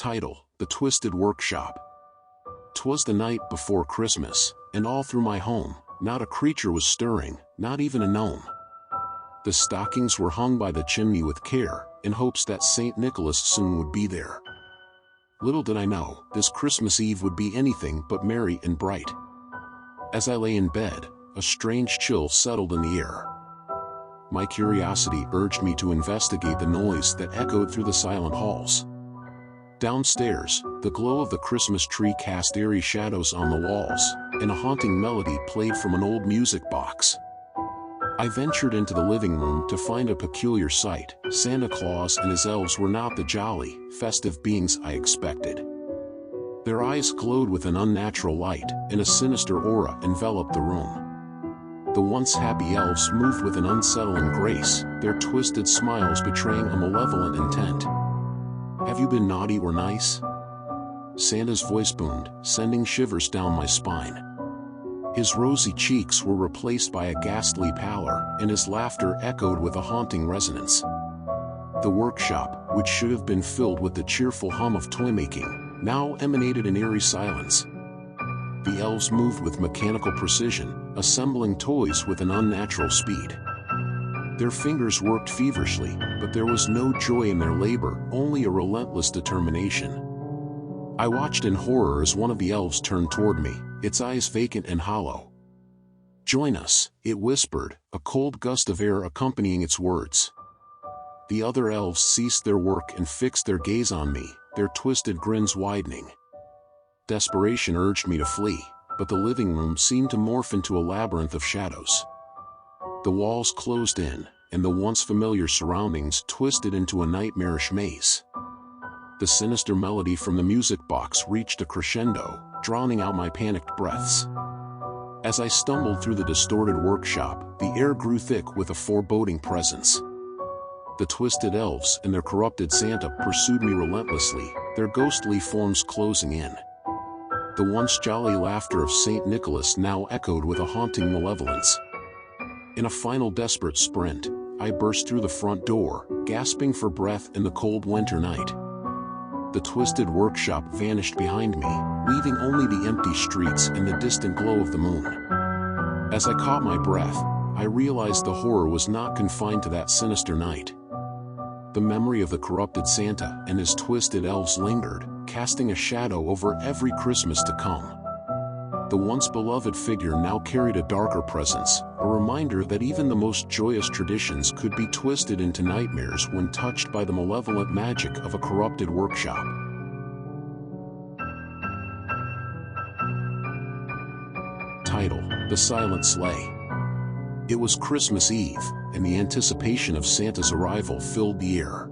Title: The Twisted Workshop. 'Twas the night before Christmas, and all through my home, not a creature was stirring, not even a gnome. The stockings were hung by the chimney with care, in hopes that St. Nicholas soon would be there. Little did I know, this Christmas Eve would be anything but merry and bright. As I lay in bed, a strange chill settled in the air. My curiosity urged me to investigate the noise that echoed through the silent halls. Downstairs, the glow of the Christmas tree cast eerie shadows on the walls, and a haunting melody played from an old music box. I ventured into the living room to find a peculiar sight. Santa Claus and his elves were not the jolly, festive beings I expected. Their eyes glowed with an unnatural light, and a sinister aura enveloped the room. The once happy elves moved with an unsettling grace, their twisted smiles betraying a malevolent intent. "Have you been naughty or nice?" Santa's voice boomed, sending shivers down my spine. His rosy cheeks were replaced by a ghastly pallor, and his laughter echoed with a haunting resonance. The workshop, which should have been filled with the cheerful hum of toy-making, now emanated an eerie silence. The elves moved with mechanical precision, assembling toys with an unnatural speed. Their fingers worked feverishly, but there was no joy in their labor, only a relentless determination. I watched in horror as one of the elves turned toward me, its eyes vacant and hollow. "Join us," it whispered, a cold gust of air accompanying its words. The other elves ceased their work and fixed their gaze on me, their twisted grins widening. Desperation urged me to flee, but the living room seemed to morph into a labyrinth of shadows. The walls closed in, and the once familiar surroundings twisted into a nightmarish maze. The sinister melody from the music box reached a crescendo, drowning out my panicked breaths. As I stumbled through the distorted workshop, the air grew thick with a foreboding presence. The twisted elves and their corrupted Santa pursued me relentlessly, their ghostly forms closing in. The once jolly laughter of St. Nicholas now echoed with a haunting malevolence. In a final desperate sprint, I burst through the front door, gasping for breath in the cold winter night. The twisted workshop vanished behind me, leaving only the empty streets and the distant glow of the moon. As I caught my breath, I realized the horror was not confined to that sinister night. The memory of the corrupted Santa and his twisted elves lingered, casting a shadow over every Christmas to come. The once beloved figure now carried a darker presence, a reminder that even the most joyous traditions could be twisted into nightmares when touched by the malevolent magic of a corrupted workshop. Title: The Silent Sleigh. It was Christmas Eve, and the anticipation of Santa's arrival filled the air.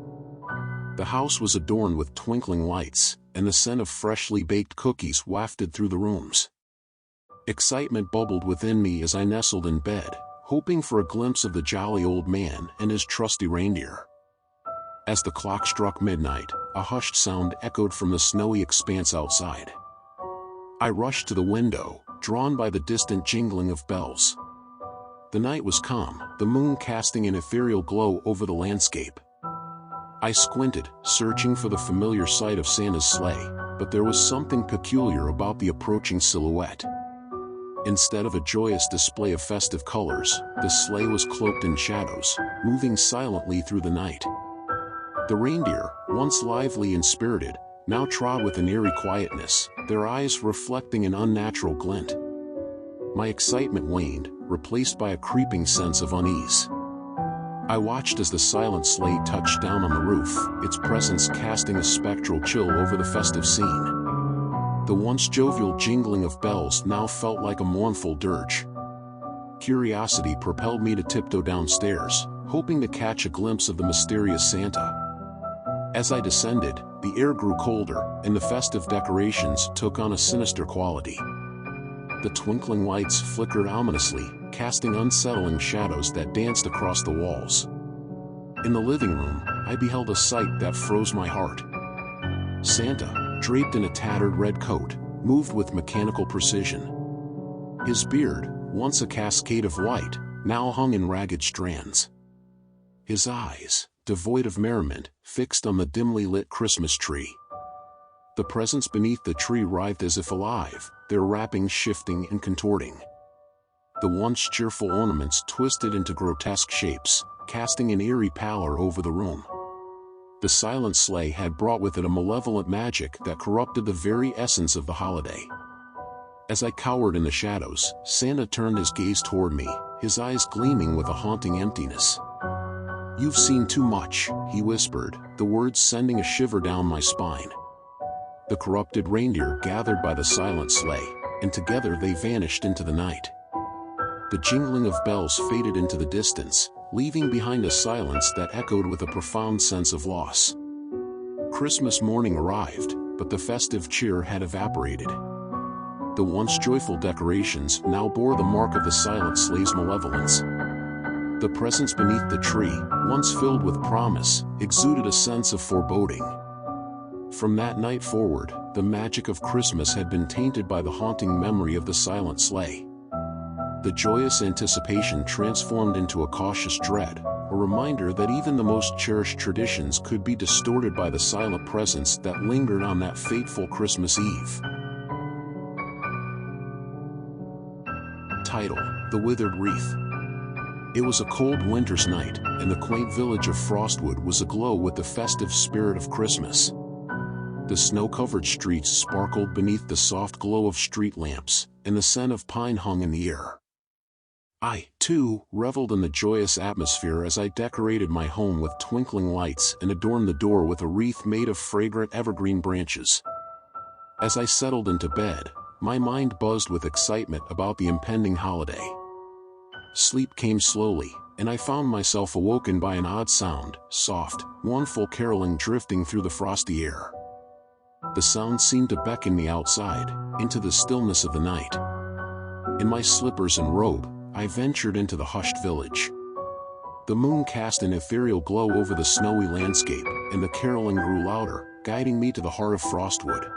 The house was adorned with twinkling lights, and the scent of freshly baked cookies wafted through the rooms. Excitement bubbled within me as I nestled in bed, hoping for a glimpse of the jolly old man and his trusty reindeer. As the clock struck midnight, a hushed sound echoed from the snowy expanse outside. I rushed to the window, drawn by the distant jingling of bells. The night was calm, the moon casting an ethereal glow over the landscape. I squinted, searching for the familiar sight of Santa's sleigh, but there was something peculiar about the approaching silhouette. Instead of a joyous display of festive colors, the sleigh was cloaked in shadows, moving silently through the night. The reindeer, once lively and spirited, now trod with an eerie quietness, their eyes reflecting an unnatural glint. My excitement waned, replaced by a creeping sense of unease. I watched as the silent sleigh touched down on the roof, its presence casting a spectral chill over the festive scene. The once jovial jingling of bells now felt like a mournful dirge. Curiosity propelled me to tiptoe downstairs, hoping to catch a glimpse of the mysterious Santa. As I descended, the air grew colder, and the festive decorations took on a sinister quality. The twinkling lights flickered ominously, casting unsettling shadows that danced across the walls. In the living room, I beheld a sight that froze my heart. Santa, draped in a tattered red coat, moved with mechanical precision. His beard, once a cascade of white, now hung in ragged strands. His eyes, devoid of merriment, fixed on the dimly lit Christmas tree. The presents beneath the tree writhed as if alive, their wrappings shifting and contorting. The once cheerful ornaments twisted into grotesque shapes, casting an eerie pallor over the room. The silent sleigh had brought with it a malevolent magic that corrupted the very essence of the holiday. As I cowered in the shadows, Santa turned his gaze toward me, his eyes gleaming with a haunting emptiness. "You've seen too much," he whispered, the words sending a shiver down my spine. The corrupted reindeer gathered by the silent sleigh, and together they vanished into the night. The jingling of bells faded into the distance, leaving behind a silence that echoed with a profound sense of loss. Christmas morning arrived, but the festive cheer had evaporated. The once joyful decorations now bore the mark of the silent sleigh's malevolence. The presents beneath the tree, once filled with promise, exuded a sense of foreboding. From that night forward, the magic of Christmas had been tainted by the haunting memory of the silent sleigh. The joyous anticipation transformed into a cautious dread, a reminder that even the most cherished traditions could be distorted by the silent presence that lingered on that fateful Christmas Eve. Title: The Withered Wreath. It was a cold winter's night, and the quaint village of Frostwood was aglow with the festive spirit of Christmas. The snow-covered streets sparkled beneath the soft glow of street lamps, and the scent of pine hung in the air. I, too, reveled in the joyous atmosphere as I decorated my home with twinkling lights and adorned the door with a wreath made of fragrant evergreen branches. As I settled into bed, my mind buzzed with excitement about the impending holiday. Sleep came slowly, and I found myself awoken by an odd sound, soft, mournful caroling drifting through the frosty air. The sound seemed to beckon me outside, into the stillness of the night. In my slippers and robe, I ventured into the hushed village. The moon cast an ethereal glow over the snowy landscape, and the caroling grew louder, guiding me to the heart of Frostwood.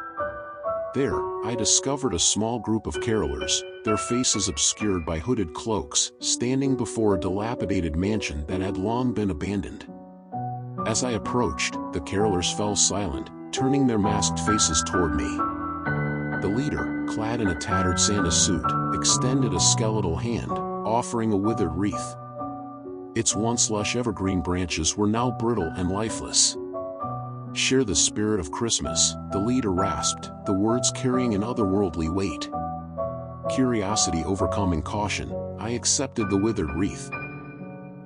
There, I discovered a small group of carolers, their faces obscured by hooded cloaks, standing before a dilapidated mansion that had long been abandoned. As I approached, the carolers fell silent, turning their masked faces toward me. The leader, clad in a tattered Santa suit, extended a skeletal hand, offering a withered wreath. Its once lush evergreen branches were now brittle and lifeless. "Share the spirit of Christmas," the leader rasped, the words carrying an otherworldly weight. Curiosity overcoming caution, I accepted the withered wreath.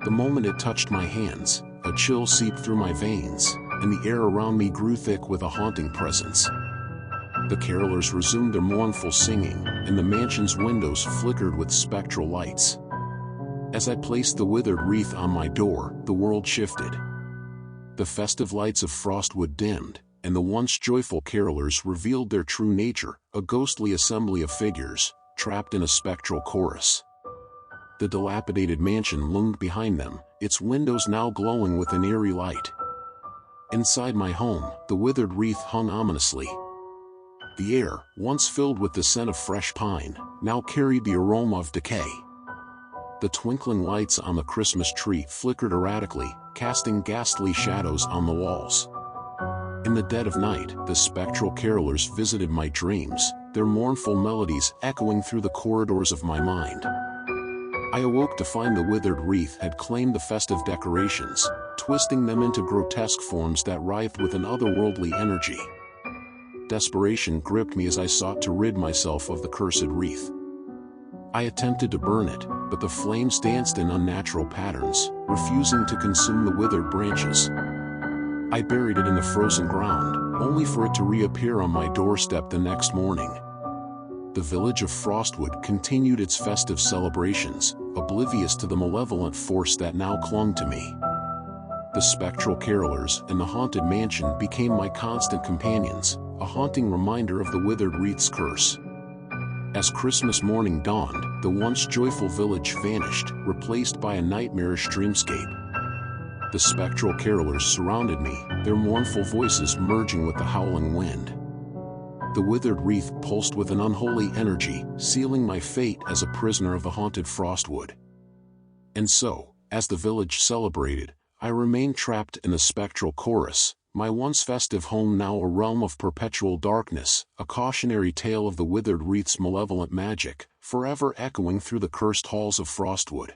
The moment it touched my hands, a chill seeped through my veins, and the air around me grew thick with a haunting presence. The carolers resumed their mournful singing, and the mansion's windows flickered with spectral lights. As I placed the withered wreath on my door, the world shifted. The festive lights of Frostwood dimmed, and the once joyful carolers revealed their true nature, a ghostly assembly of figures, trapped in a spectral chorus. The dilapidated mansion loomed behind them, its windows now glowing with an eerie light. Inside my home, the withered wreath hung ominously. The air, once filled with the scent of fresh pine, now carried the aroma of decay. The twinkling lights on the Christmas tree flickered erratically, casting ghastly shadows on the walls. In the dead of night, the spectral carolers visited my dreams, their mournful melodies echoing through the corridors of my mind. I awoke to find the withered wreath had claimed the festive decorations, twisting them into grotesque forms that writhed with an otherworldly energy. Desperation gripped me as I sought to rid myself of the cursed wreath. I attempted to burn it, but the flames danced in unnatural patterns, refusing to consume the withered branches. I buried it in the frozen ground, only for it to reappear on my doorstep the next morning. The village of Frostwood continued its festive celebrations, oblivious to the malevolent force that now clung to me. The spectral carolers and the haunted mansion became my constant companions, a haunting reminder of the withered wreath's curse. As Christmas morning dawned, the once joyful village vanished, replaced by a nightmarish dreamscape. The spectral carolers surrounded me, their mournful voices merging with the howling wind. The withered wreath pulsed with an unholy energy, sealing my fate as a prisoner of the haunted Frostwood. And so, as the village celebrated, I remained trapped in the spectral chorus, my once festive home now a realm of perpetual darkness, a cautionary tale of the withered wreath's malevolent magic, forever echoing through the cursed halls of Frostwood.